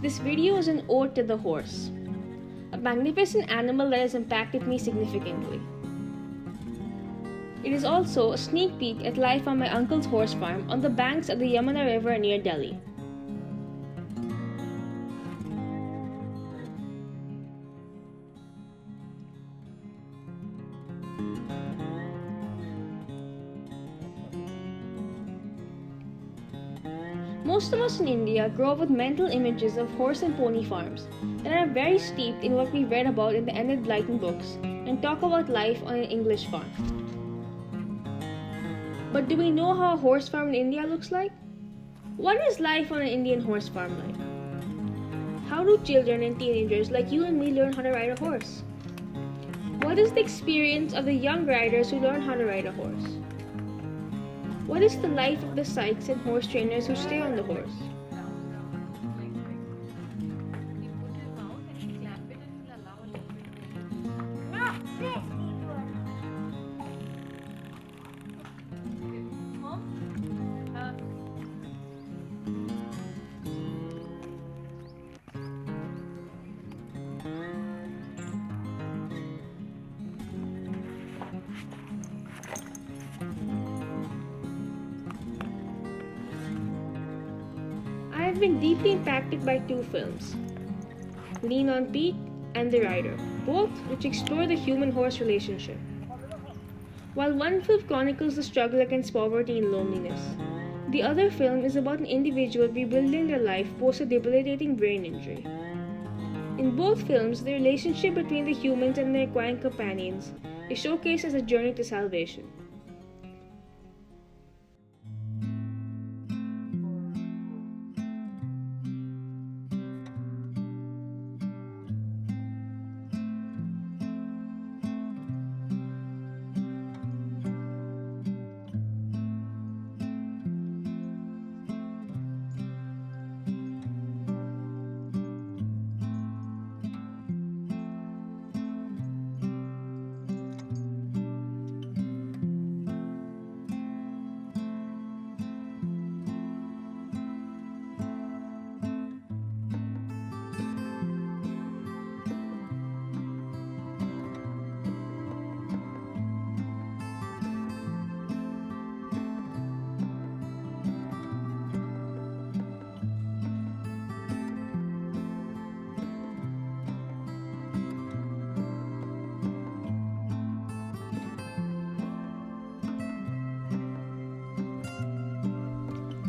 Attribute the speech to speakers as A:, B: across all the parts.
A: This video is an ode to the horse, a magnificent animal that has impacted me significantly. It is also a sneak peek at life on my uncle's horse farm on the banks of the Yamuna River near Delhi. Most of us in India grow up with mental images of horse and pony farms that are very steeped in what we read about in the Enid Blyton books and talk about life on an English farm. But do we know how a horse farm in India looks like? What is life on an Indian horse farm like? How do children and teenagers like you and me learn how to ride a horse? What is the experience of the young riders who learn how to ride a horse? What is the life of the sykes and horse trainers who stay on the horse? I have been deeply impacted by two films, Lean on Pete and The Rider, both which explore the human-horse relationship. While one film chronicles the struggle against poverty and loneliness, the other film is about an individual rebuilding their life post a debilitating brain injury. In both films, the relationship between the humans and their equine companions is showcased as a journey to salvation.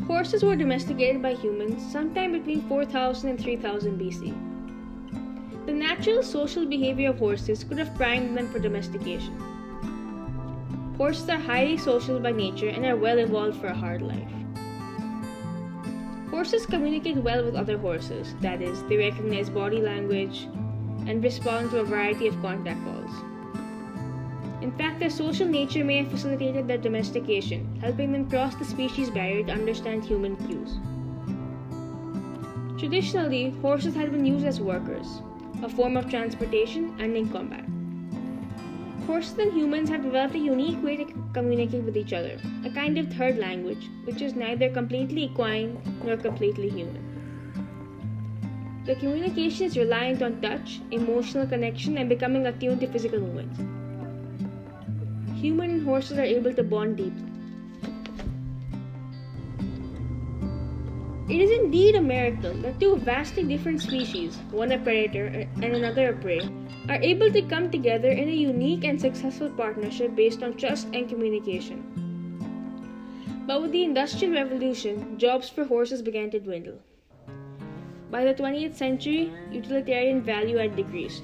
A: Horses were domesticated by humans sometime between 4000 and 3000 BC. The natural social behavior of horses could have primed them for domestication. Horses are highly social by nature and are well evolved for a hard life. Horses communicate well with other horses, that is, they recognize body language and respond to a variety of contact calls. In fact, their social nature may have facilitated their domestication, helping them cross the species barrier to understand human cues. Traditionally, horses had been used as workers, a form of transportation, and in combat. Horses and humans have developed a unique way to communicate with each other, a kind of third language, which is neither completely equine nor completely human. The communication is reliant on touch, emotional connection, and becoming attuned to physical movements. Human and horses are able to bond deeply. It is indeed a miracle that two vastly different species, one a predator and another a prey, are able to come together in a unique and successful partnership based on trust and communication. But with the Industrial Revolution, jobs for horses began to dwindle. By the 20th century, utilitarian value had decreased.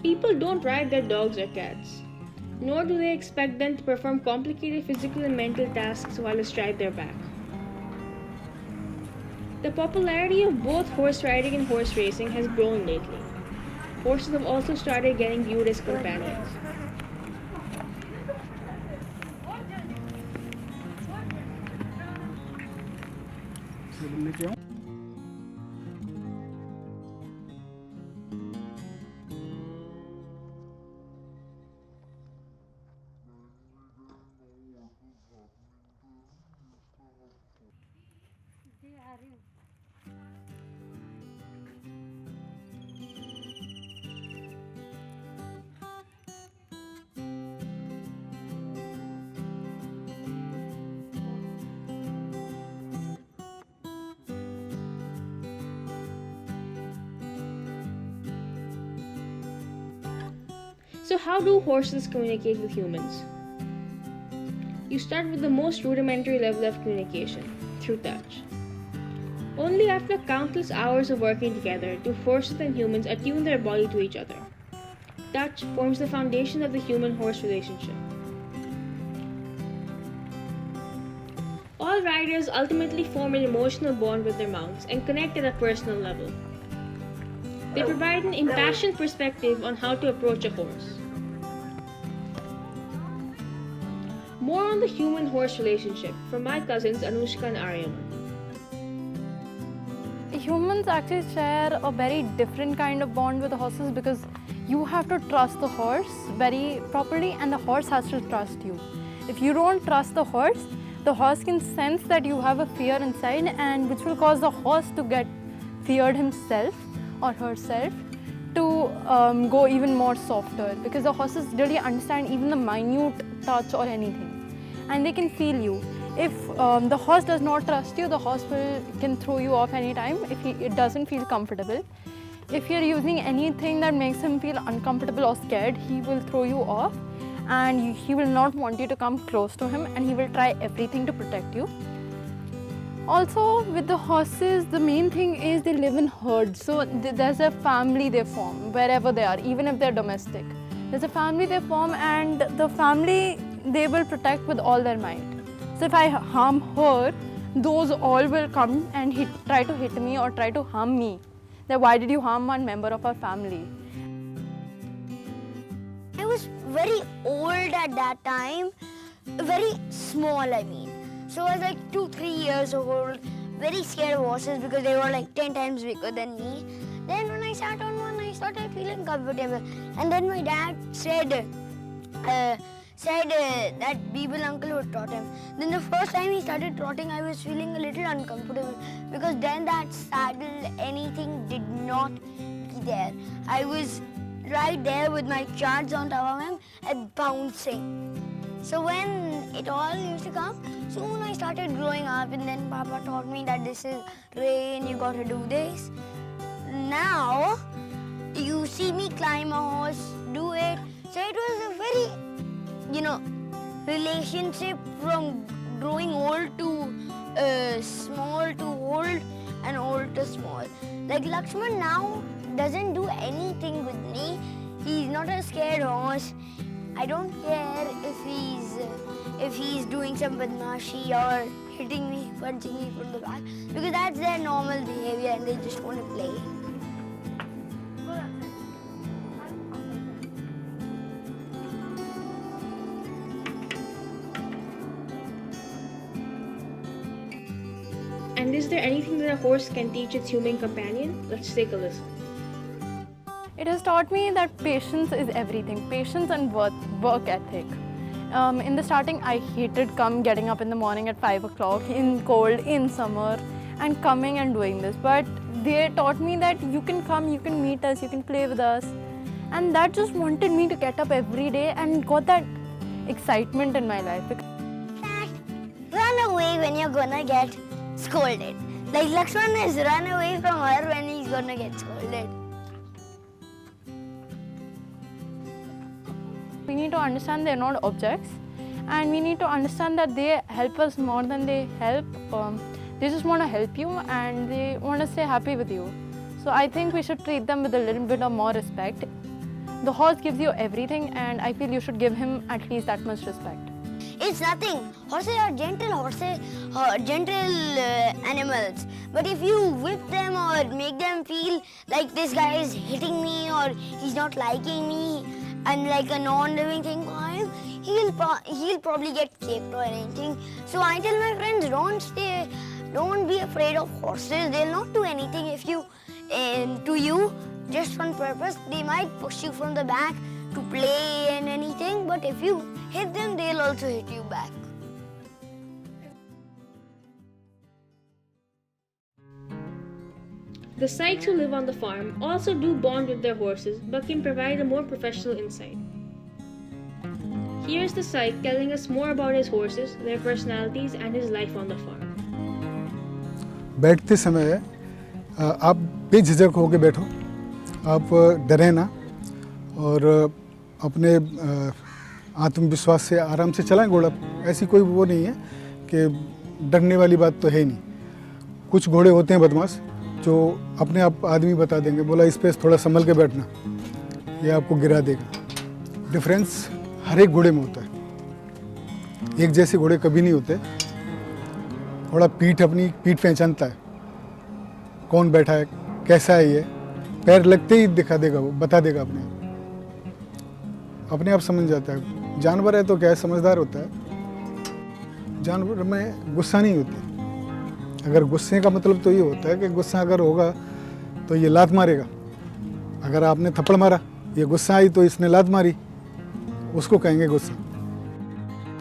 A: People don't ride their dogs or cats, nor do they expect them to perform complicated physical and mental tasks while astride their back. The popularity of both horse riding and horse racing has grown lately. Horses have also started getting viewed as companions. So, how do horses communicate with humans? You start with the most rudimentary level of communication, through touch. Only after countless hours of working together do horses and humans attune their body to each other. Touch forms the foundation of the human-horse relationship. All riders ultimately form an emotional bond with their mounts and connect at a personal level. They provide an impassioned perspective on how to approach a horse. More on the human-horse relationship from my cousins Anushka and Aryaman.
B: Humans actually share a very different kind of bond with the horses because you have to trust the horse very properly and the horse has to trust you. If you don't trust the horse can sense that you have a fear inside, and which will cause the horse to get feared himself or herself to go even more softer, because the horses really understand even the minute touch or anything, and they can feel you. If the horse does not trust you, the horse can throw you off anytime if it doesn't feel comfortable. If you're using anything that makes him feel uncomfortable or scared, he will throw you off, and he will not want you to come close to him, and he will try everything to protect you. Also, with the horses, the main thing is they live in herds. So there's a family they form wherever they are, even if they're domestic. There's a family they form, and the family they will protect with all their might. So if I harm her, those all will come and try to hit me or try to harm me. Then why did you harm one member of our family?
C: I was very old at that time, very small I mean. So I was like 2-3 years old, very scared of horses because they were like 10 times bigger than me. Then when I sat on one, I started feeling comfortable. And then my dad said that Bibil uncle would trot him. Then the first time he started trotting, I was feeling a little uncomfortable because then that saddle, anything did not be there. I was right there with my charge on top of him and bouncing. So when it all used to come, soon I started growing up, and then Papa taught me that this is rain, you gotta do this. Now, you see me climb a horse, do it. So it was a very, relationship from growing old to small to old and old to small. Like Lakshman now doesn't do anything with me. He's not a scared horse. I don't care if he's doing some badmashi or hitting me, punching me from the back, because that's their normal behavior and they just want to play.
A: And is there anything that a horse can teach its human companion? Let's take a listen.
B: It has taught me that patience is everything. Patience and work ethic. In the starting, I hated getting up in the morning at 5 o'clock in cold, in summer, and coming and doing this. But they taught me that you can come, you can meet us, you can play with us. And that just wanted me to get up every day and got that excitement in my life.
C: Dad, run away when you're gonna get scolded. Like Lakshman has run away from her when he's gonna get scolded.
B: We need to understand they're not objects, and we need to understand that they help us more than they help. They just want to help you and they want to stay happy with you. So I think we should treat them with a little bit of more respect. The horse gives you everything, and I feel you should give him at least that much respect.
C: It's nothing. Horses are gentle animals. But if you whip them or make them feel like this guy is hitting me or he's not liking me and like a non-living thing for him, he'll probably get kicked or anything. So I tell my friends, don't be afraid of horses. They'll not do anything if you to you just on purpose. They might push you from the back to play and anything, but if you hit them, they'll also hit you back.
A: The Sykes who live on the farm also do bond with their horses but can provide a more professional insight. Here's the Syke telling us more about his horses, their personalities, and his life on the farm.
D: बैठते समय आप बेझिझक होकर बैठो, आप डरे ना और अपने आत्मविश्वास से आराम से चलाएं घोड़ा। ऐसी कोई वो नहीं है कि डरने वाली बात तो है ही नहीं। कुछ घोड़े होते हैं बदमाश जो अपने आप आदमी बता देंगे, बोला इस पे थोड़ा संभल के बैठना, ये आपको गिरा देगा। डिफरेंस हर एक घोड़े में होता है, एक जैसे घोड़े कभी नहीं होते। घोड़ा अपनी पीठ पहचानता है, कौन बैठा है, कैसा है ये, पैर लगते ही दिखा देगा, वो बता देगा अपने आप समझ जाता है। जानवर है तो क्या है, समझदार होता है। जानवर में गुस्सा नहीं होती। अगर गुस्से का मतलब तो ये होता है कि गुस्सा अगर होगा तो ये लात मारेगा। अगर आपने थप्पड़ मारा, ये गुस्सा आई तो इसने लात मारी, उसको कहेंगे गुस्सा।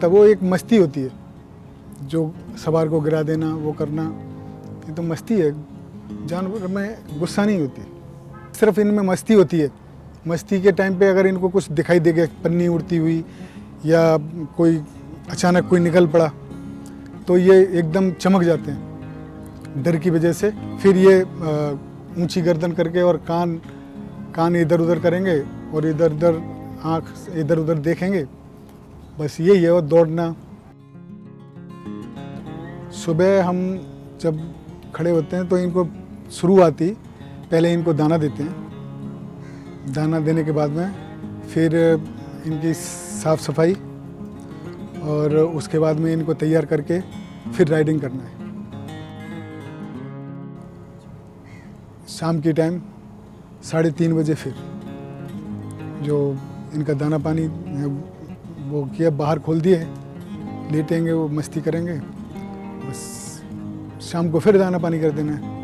D: तब वो एक मस्ती होती है, जो सवार को गिरा देना, वो करना, ये तो मस्ती है। जानवर में गुस्सा नहीं होती, सिर्फ इनमें मस्ती होती है। मस्ती के टाइम पे अगर इनको कुछ दिखाई देगा, पन्नी उड़ती हुई या कोई अचानक कोई निकल पड़ा, तो ये एकदम चमक जाते हैं डर की वजह से। फिर ये ऊंची गर्दन करके और कान इधर उधर करेंगे और इधर उधर आँख इधर उधर देखेंगे, बस यही है। और दौड़ना। सुबह हम जब खड़े होते हैं तो इनको शुरुआती पहले इनको दाना देते हैं। दाना देने के बाद में फिर इनकी साफ़ सफाई और उसके बाद में इनको तैयार करके फिर राइडिंग करना है। शाम की टाइम 3:30 बजे फिर जो इनका दाना पानी वो किया, बाहर खोल दिए, लेटेंगे, वो मस्ती करेंगे, बस शाम को फिर दाना पानी कर देना है।